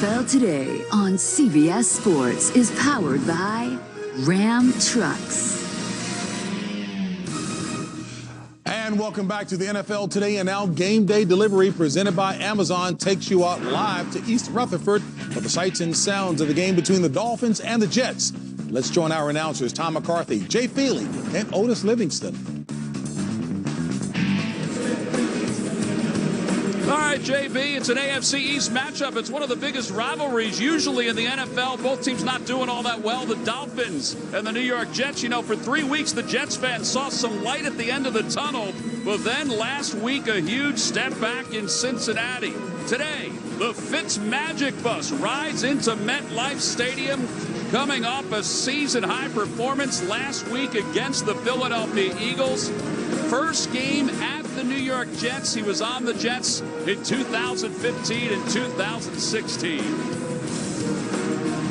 NFL Today on CBS Sports is powered by Ram Trucks. And welcome back to the NFL Today, and now Game Day Delivery presented by Amazon takes you out live to East Rutherford for the sights and sounds of the game between the Dolphins and the Jets. Let's join our announcers Tom McCarthy, Jay Feely, and Otis Livingston. All right, JB, it's an AFC East matchup. It's one of the biggest rivalries usually in the NFL. Both teams not doing all that well. The Dolphins and the New York Jets. You know, for 3 weeks, the Jets fans saw some light at the end of the tunnel. But then last week, a huge step back in Cincinnati. Today, the Fitz Magic Bus rides into MetLife Stadium, coming off a season-high performance last week against the Philadelphia Eagles. First game at the New York Jets. He was on the Jets in 2015 and 2016.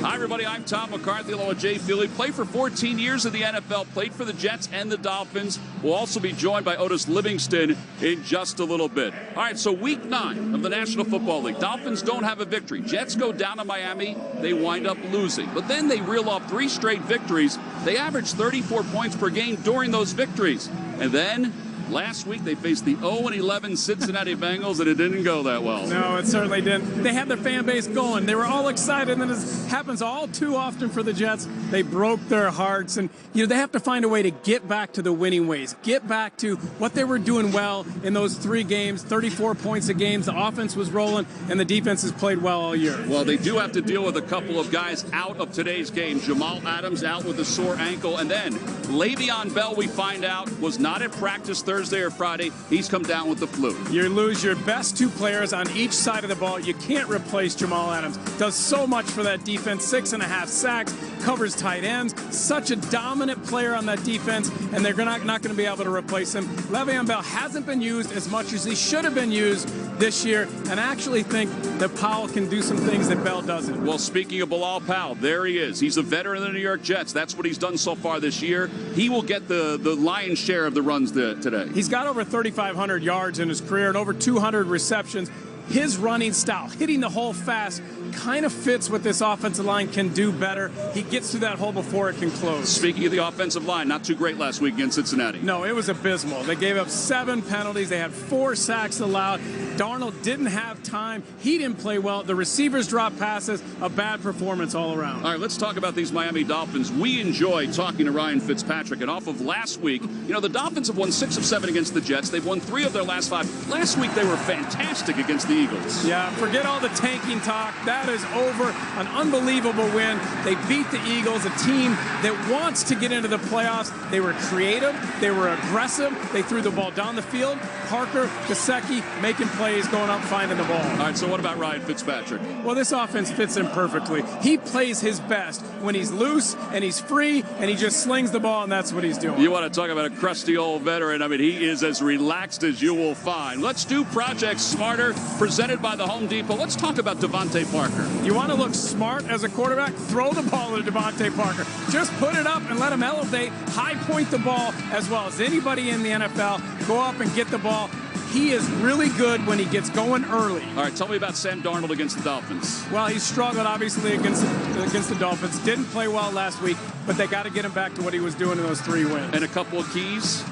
Hi, everybody. I'm Tom McCarthy along with Jay Feely. Played for 14 years in the NFL. Played for the Jets and the Dolphins. We'll also be joined by Otis Livingston in just a little bit. All right, so week 9 of the National Football League. Dolphins don't have a victory. Jets go down to Miami. They wind up losing. But then they reel off 3 straight victories. They average 34 points per game during those victories. And then last week, they faced the 0-11 Cincinnati Bengals, and it didn't go that well. No, it certainly didn't. They had their fan base going. They were all excited, and as happens all too often for the Jets, they broke their hearts. And, you know, they have to find a way to get back to the winning ways, get back to what they were doing well in those 3 games, 34 points a game. The offense was rolling, and the defense has played well all year. Well, they do have to deal with a couple of guys out of today's game. Jamal Adams out with a sore ankle, and then Le'Veon Bell, we find out, was not at practice Thursday or Friday. He's come down with the flu. You lose your best 2 players on each side of the ball. You can't replace Jamal Adams. Does so much for that defense. 6.5 sacks, covers tight ends. Such a dominant player on that defense, and they're not going to be able to replace him. Le'Veon Bell hasn't been used as much as he should have been used this year, and I actually think that Powell can do some things that Bell doesn't. Well, speaking of Bilal Powell, there he is. He's a veteran of the New York Jets. That's what he's done so far this year. He will get the lion's share of the runs today. He's got over 3,500 yards in his career and over 200 receptions. His running style, hitting the hole fast, kind of fits what this offensive line can do better. He gets through that hole before it can close. Speaking of the offensive line, not too great last week against Cincinnati. No, it was abysmal. They gave up 7 penalties. They had 4 sacks allowed. Darnold didn't have time. He didn't play well. The receivers dropped passes. A bad performance all around. All right, let's talk about these Miami Dolphins. We enjoy talking to Ryan Fitzpatrick. And off of last week, you know, the Dolphins have won 6 of 7 against the Jets. They've won 3 of their last 5. Last week, they were fantastic against the Eagles. Yeah, forget all the tanking talk. That is over. An unbelievable win. They beat the Eagles, a team that wants to get into the playoffs. They were creative. They were aggressive. They threw the ball down the field. Parker, Gesicki making plays, going up, finding the ball. All right, so what about Ryan Fitzpatrick? Well, this offense fits him perfectly. He plays his best when he's loose and he's free and he just slings the ball, and that's what he's doing. You want to talk about a crusty old veteran. I mean, he is as relaxed as you will find. Let's do Project Smarter, presented by the Home Depot. Let's talk about Devontae Parker. You want to look smart as a quarterback? Throw the ball to Devontae Parker. Just put it up and let him elevate, high point the ball as well as anybody in the NFL. Go up and get the ball. He is really good when he gets going early. All right, tell me about Sam Darnold against the Dolphins. Well, he struggled, obviously, against the Dolphins. Didn't play well last week, but they got to get him back to what he was doing in those 3 wins. And a couple of keys?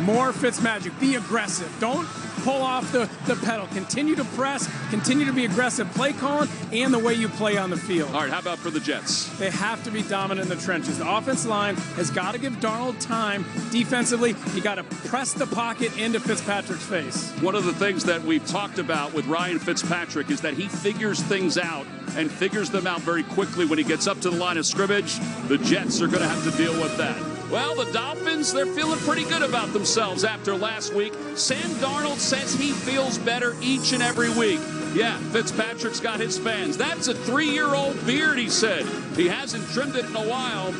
More Fitzmagic. Be aggressive. Don't pull off the pedal. Continue to press. Continue to be aggressive. Play calling and the way you play on the field. All right, how about for the Jets? They have to be dominant in the trenches. The offensive line has got to give Darnold time. Defensively, you got to press the pocket into Fitzpatrick's face. One of the things that we've talked about with Ryan Fitzpatrick is that he figures things out and figures them out very quickly when he gets up to the line of scrimmage. The Jets are going to have to deal with that. Well, the Dolphins, they're feeling pretty good about themselves after last week. Sam Darnold says he feels better each and every week. Yeah, Fitzpatrick's got his fans. That's a 3-year-old beard, he said. He hasn't trimmed it in a while.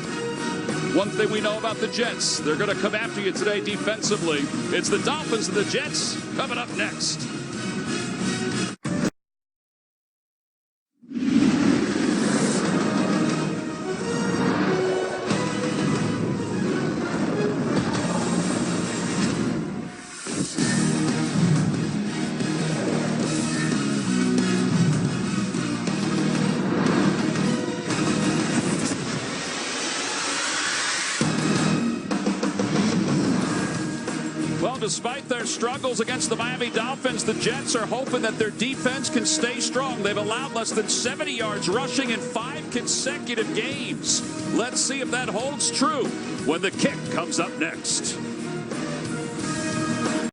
One thing we know about the Jets, they're going to come after you today defensively. It's the Dolphins and the Jets coming up next. despite their struggles against the Miami Dolphins, the Jets are hoping that their defense can stay strong. They've allowed less than 70 yards rushing in 5 consecutive games. Let's see if that holds true when the kick comes up next.